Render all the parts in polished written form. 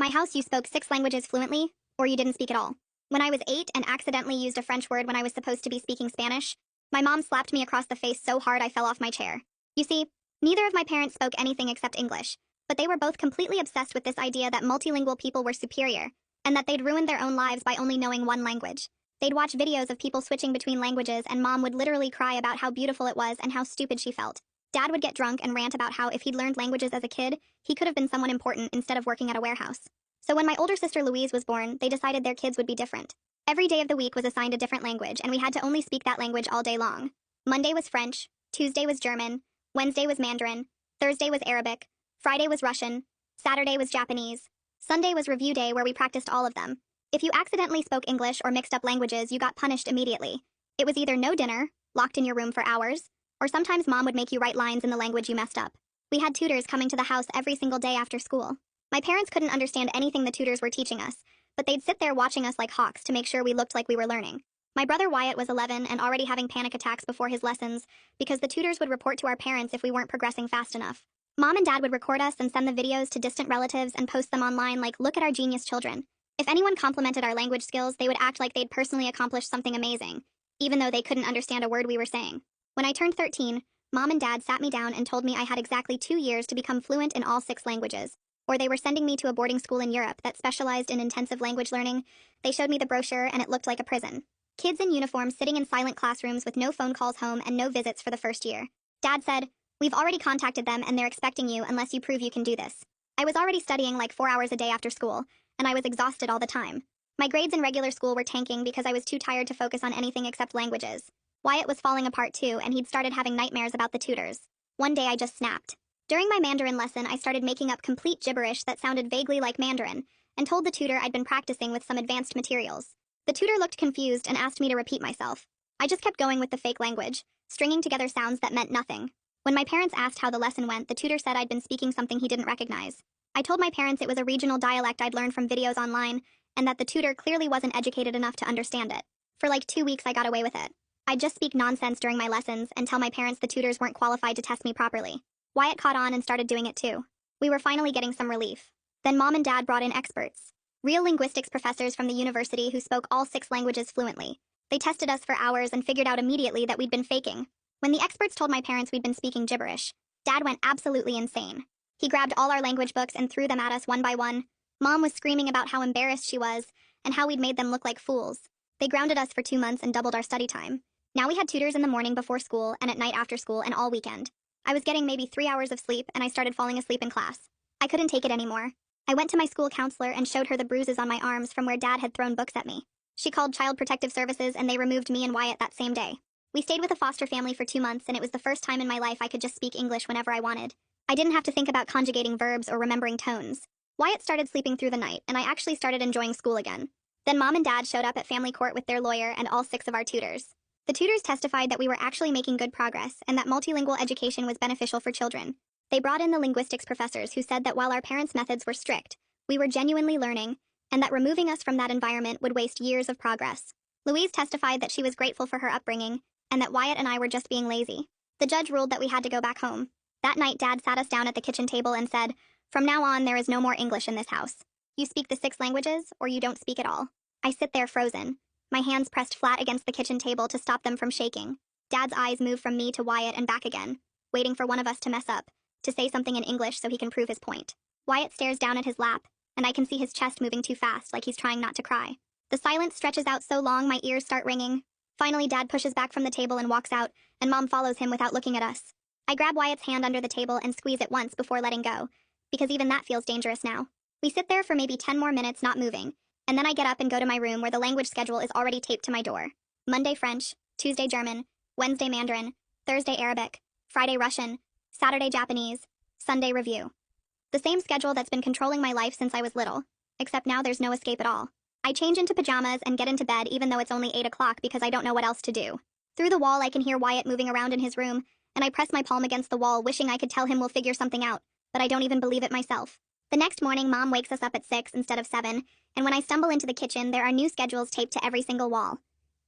my house, you spoke 6 languages fluently, or you didn't speak at all. When I was 8 and accidentally used a French word when I was supposed to be speaking Spanish, my mom slapped me across the face so hard I fell off my chair. You see, neither of my parents spoke anything except English, but they were both completely obsessed with this idea that multilingual people were superior, and that they'd ruined their own lives by only knowing one language. They'd watch videos of people switching between languages, and mom would literally cry about how beautiful it was and how stupid she felt. Dad would get drunk and rant about how if he'd learned languages as a kid, he could have been someone important instead of working at a warehouse. So when my older sister Louise was born, they decided their kids would be different. Every day of the week was assigned a different language, and we had to only speak that language all day long. Monday was French, Tuesday was German, Wednesday was Mandarin, Thursday was Arabic, Friday was Russian, Saturday was Japanese, Sunday was review day where we practiced all of them. If you accidentally spoke English or mixed up languages, you got punished immediately. It was either no dinner, locked in your room for hours, or sometimes mom would make you write lines in the language you messed up. We had tutors coming to the house every single day after school. My parents couldn't understand anything the tutors were teaching us, but they'd sit there watching us like hawks to make sure we looked like we were learning. My brother Wyatt was 11 and already having panic attacks before his lessons because the tutors would report to our parents if we weren't progressing fast enough. Mom and dad would record us and send the videos to distant relatives and post them online like, look at our genius children. If anyone complimented our language skills, they would act like they'd personally accomplished something amazing, even though they couldn't understand a word we were saying. When I turned 13, Mom and Dad sat me down and told me I had exactly 2 years to become fluent in all 6 languages, or they were sending me to a boarding school in Europe that specialized in intensive language learning. They showed me the brochure and it looked like a prison. Kids in uniform sitting in silent classrooms with no phone calls home and no visits for the first year. Dad said, "We've already contacted them and they're expecting you unless you prove you can do this." I was already studying like 4 hours a day after school, and I was exhausted all the time. My grades in regular school were tanking because I was too tired to focus on anything except languages. Wyatt was falling apart too, and he'd started having nightmares about the tutors. One day I just snapped. During my Mandarin lesson, I started making up complete gibberish that sounded vaguely like Mandarin, and told the tutor I'd been practicing with some advanced materials. The tutor looked confused and asked me to repeat myself. I just kept going with the fake language, stringing together sounds that meant nothing. When my parents asked how the lesson went, the tutor said I'd been speaking something he didn't recognize. I told my parents it was a regional dialect I'd learned from videos online, and that the tutor clearly wasn't educated enough to understand it. For like 2 weeks I got away with it. I'd just speak nonsense during my lessons and tell my parents the tutors weren't qualified to test me properly. Wyatt caught on and started doing it too. We were finally getting some relief. Then Mom and Dad brought in experts. Real linguistics professors from the university who spoke all 6 languages fluently. They tested us for hours and figured out immediately that we'd been faking. When the experts told my parents we'd been speaking gibberish, Dad went absolutely insane. He grabbed all our language books and threw them at us one by one. Mom was screaming about how embarrassed she was and how we'd made them look like fools. They grounded us for 2 months and doubled our study time. Now we had tutors in the morning before school and at night after school and all weekend. I was getting maybe 3 hours of sleep and I started falling asleep in class. I couldn't take it anymore. I went to my school counselor and showed her the bruises on my arms from where Dad had thrown books at me. She called Child Protective Services and they removed me and Wyatt that same day. We stayed with a foster family for 2 months and it was the first time in my life I could just speak English whenever I wanted. I didn't have to think about conjugating verbs or remembering tones. Wyatt started sleeping through the night and I actually started enjoying school again. Then Mom and Dad showed up at family court with their lawyer and all 6 of our tutors. The tutors testified that we were actually making good progress and that multilingual education was beneficial for children. They brought in the linguistics professors who said that while our parents' methods were strict, we were genuinely learning, and that removing us from that environment would waste years of progress. Louise testified that she was grateful for her upbringing, and that Wyatt and I were just being lazy. The judge ruled that we had to go back home. That night, Dad sat us down at the kitchen table and said, "From now on, there is no more English in this house. You speak the 6 languages, or you don't speak at all." I sit there frozen, my hands pressed flat against the kitchen table to stop them from shaking. Dad's eyes move from me to Wyatt and back again, waiting for one of us to mess up, to say something in English so he can prove his point. Wyatt stares down at his lap, and I can see his chest moving too fast, like he's trying not to cry. The silence stretches out so long my ears start ringing. Finally, Dad pushes back from the table and walks out, and Mom follows him without looking at us. I grab Wyatt's hand under the table and squeeze it once before letting go, because even that feels dangerous now. We sit there for maybe 10 more minutes not moving, and then I get up and go to my room where the language schedule is already taped to my door. Monday French, Tuesday German, Wednesday Mandarin, Thursday Arabic, Friday Russian, Saturday Japanese, Sunday review. The same schedule that's been controlling my life since I was little, except now there's no escape at all. I change into pajamas and get into bed even though it's only 8 o'clock because I don't know what else to do. Through the wall I can hear Wyatt moving around in his room, and I press my palm against the wall wishing I could tell him we'll figure something out, but I don't even believe it myself. The next morning, Mom wakes us up at 6 instead of 7, and when I stumble into the kitchen, there are new schedules taped to every single wall.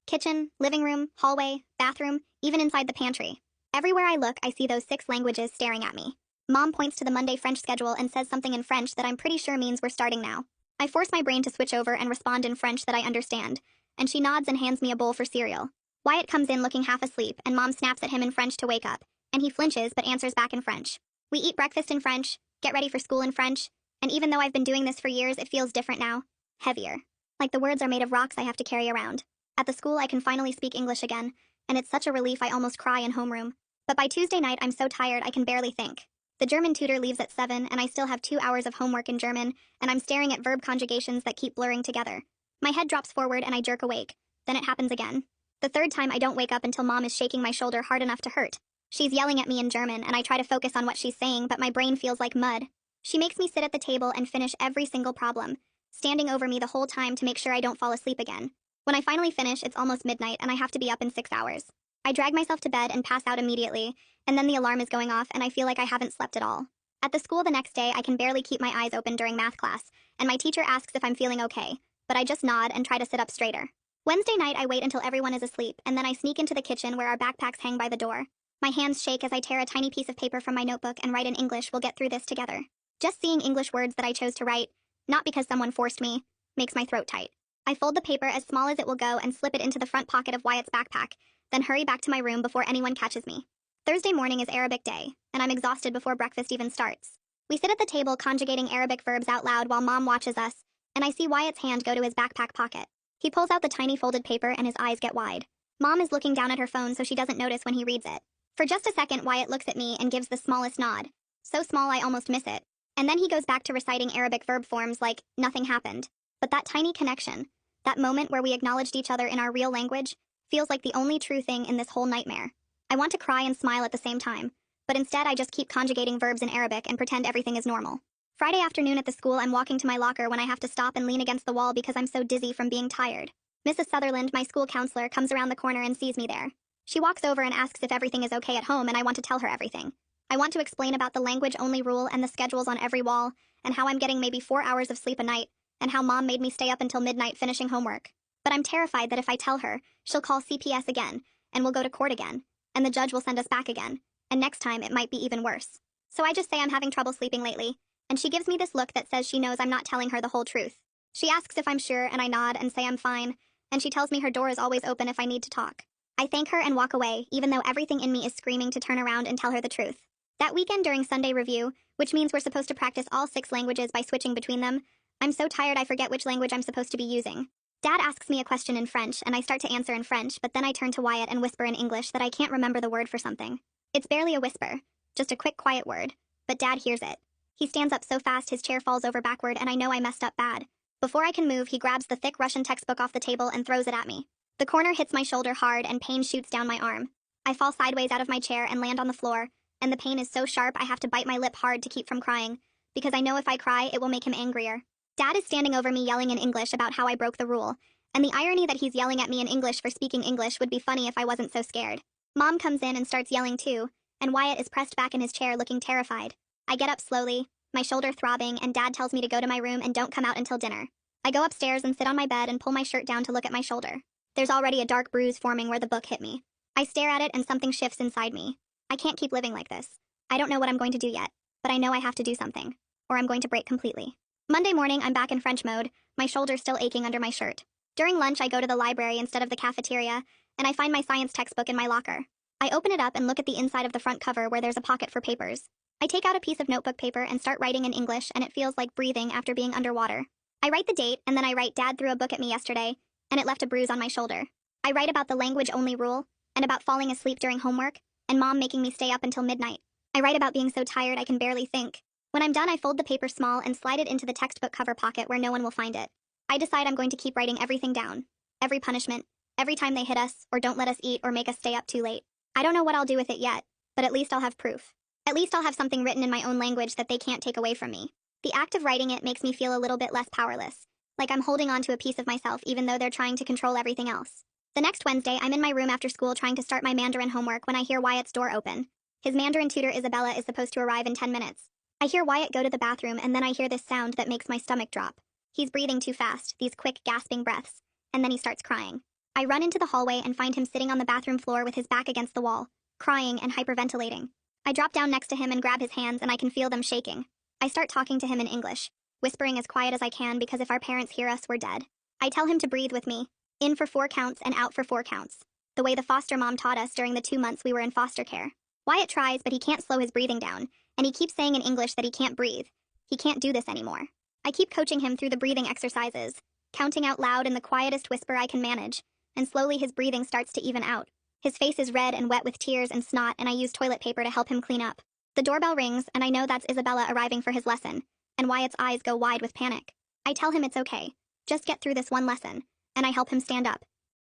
Kitchen, living room, hallway, bathroom, even inside the pantry. Everywhere I look, I see those 6 languages staring at me. Mom points to the Monday French schedule and says something in French that I'm pretty sure means we're starting now. I force my brain to switch over and respond in French that I understand, and she nods and hands me a bowl for cereal. Wyatt comes in looking half asleep, and Mom snaps at him in French to wake up, and he flinches but answers back in French. We eat breakfast in French, get ready for school in French, and even though I've been doing this for years, it feels different now. Heavier. Like the words are made of rocks I have to carry around. At the school, I can finally speak English again, and it's such a relief I almost cry in homeroom. But by Tuesday night, I'm so tired I can barely think. The German tutor leaves at 7, and I still have 2 hours of homework in German, and I'm staring at verb conjugations that keep blurring together. My head drops forward and I jerk awake. Then it happens again. The third time I don't wake up until Mom is shaking my shoulder hard enough to hurt. She's yelling at me in German, and I try to focus on what she's saying, but my brain feels like mud. She makes me sit at the table and finish every single problem, standing over me the whole time to make sure I don't fall asleep again. When I finally finish, it's almost midnight, and I have to be up in 6 hours. I drag myself to bed and pass out immediately, and then the alarm is going off, and I feel like I haven't slept at all. At the school the next day, I can barely keep my eyes open during math class, and my teacher asks if I'm feeling okay, but I just nod and try to sit up straighter. Wednesday night, I wait until everyone is asleep, and then I sneak into the kitchen where our backpacks hang by the door. My hands shake as I tear a tiny piece of paper from my notebook and write in English, "We'll get through this together." Just seeing English words that I chose to write, not because someone forced me, makes my throat tight. I fold the paper as small as it will go and slip it into the front pocket of Wyatt's backpack, then hurry back to my room before anyone catches me. Thursday morning is Arabic day, and I'm exhausted before breakfast even starts. We sit at the table conjugating Arabic verbs out loud while Mom watches us, and I see Wyatt's hand go to his backpack pocket. He pulls out the tiny folded paper and his eyes get wide. Mom is looking down at her phone so she doesn't notice when he reads it. For just a second, Wyatt looks at me and gives the smallest nod. So small I almost miss it. And then he goes back to reciting Arabic verb forms like nothing happened. But that tiny connection, that moment where we acknowledged each other in our real language, feels like the only true thing in this whole nightmare. I want to cry and smile at the same time, but instead I just keep conjugating verbs in Arabic and pretend everything is normal. Friday afternoon at the school, I'm walking to my locker when I have to stop and lean against the wall because I'm so dizzy from being tired. Mrs. Sutherland, my school counselor, comes around the corner and sees me there. She walks over and asks if everything is okay at home, and I want to tell her everything. I want to explain about the language-only rule and the schedules on every wall, and how I'm getting maybe 4 hours of sleep a night, and how Mom made me stay up until midnight finishing homework. But I'm terrified that if I tell her, she'll call CPS again, and we'll go to court again, and the judge will send us back again, and next time it might be even worse. So I just say I'm having trouble sleeping lately, and she gives me this look that says she knows I'm not telling her the whole truth. She asks if I'm sure, and I nod and say I'm fine, and she tells me her door is always open if I need to talk. I thank her and walk away, even though everything in me is screaming to turn around and tell her the truth. That weekend during Sunday review, which means we're supposed to practice all 6 languages by switching between them, I'm so tired I forget which language I'm supposed to be using. Dad asks me a question in French, and I start to answer in French, but then I turn to Wyatt and whisper in English that I can't remember the word for something. It's barely a whisper, just a quick, quiet word, but Dad hears it. He stands up so fast his chair falls over backward, and I know I messed up bad. Before I can move, he grabs the thick Russian textbook off the table and throws it at me. The corner hits my shoulder hard, and pain shoots down my arm. I fall sideways out of my chair and land on the floor, and the pain is so sharp I have to bite my lip hard to keep from crying, because I know if I cry, it will make him angrier. Dad is standing over me yelling in English about how I broke the rule, and the irony that he's yelling at me in English for speaking English would be funny if I wasn't so scared. Mom comes in and starts yelling too, and Wyatt is pressed back in his chair looking terrified. I get up slowly, my shoulder throbbing, and Dad tells me to go to my room and don't come out until dinner. I go upstairs and sit on my bed and pull my shirt down to look at my shoulder. There's already a dark bruise forming where the book hit me. I stare at it and something shifts inside me. I can't keep living like this. I don't know what I'm going to do yet, but I know I have to do something, or I'm going to break completely. Monday morning, I'm back in French mode, my shoulder still aching under my shirt. During lunch, I go to the library instead of the cafeteria, and I find my science textbook in my locker. I open it up and look at the inside of the front cover where there's a pocket for papers. I take out a piece of notebook paper and start writing in English, and it feels like breathing after being underwater. I write the date, and then I write Dad threw a book at me yesterday, and it left a bruise on my shoulder. I write about the language-only rule, and about falling asleep during homework, and Mom making me stay up until midnight. I write about being so tired I can barely think. When I'm done, I fold the paper small and slide it into the textbook cover pocket where no one will find it. I decide I'm going to keep writing everything down. Every punishment, every time they hit us, or don't let us eat, or make us stay up too late. I don't know what I'll do with it yet, but at least I'll have proof. At least I'll have something written in my own language that they can't take away from me. The act of writing it makes me feel a little bit less powerless, like I'm holding on to a piece of myself even though they're trying to control everything else. The next Wednesday, I'm in my room after school trying to start my Mandarin homework when I hear Wyatt's door open. His Mandarin tutor Isabella is supposed to arrive in 10 minutes. I hear Wyatt go to the bathroom, and then I hear this sound that makes my stomach drop. He's breathing too fast, these quick, gasping breaths, and then he starts crying. I run into the hallway and find him sitting on the bathroom floor with his back against the wall, crying and hyperventilating. I drop down next to him and grab his hands, and I can feel them shaking. I start talking to him in English, whispering as quiet as I can because if our parents hear us, we're dead. I tell him to breathe with me, in for 4 counts and out for 4 counts, the way the foster mom taught us during the 2 months we were in foster care. Wyatt tries, but he can't slow his breathing down, and he keeps saying in English that he can't breathe. He can't do this anymore. I keep coaching him through the breathing exercises, counting out loud in the quietest whisper I can manage, and slowly his breathing starts to even out. His face is red and wet with tears and snot, and I use toilet paper to help him clean up. The doorbell rings, and I know that's Isabella arriving for his lesson, and Wyatt's eyes go wide with panic. I tell him it's okay. Just get through this one lesson, and I help him stand up.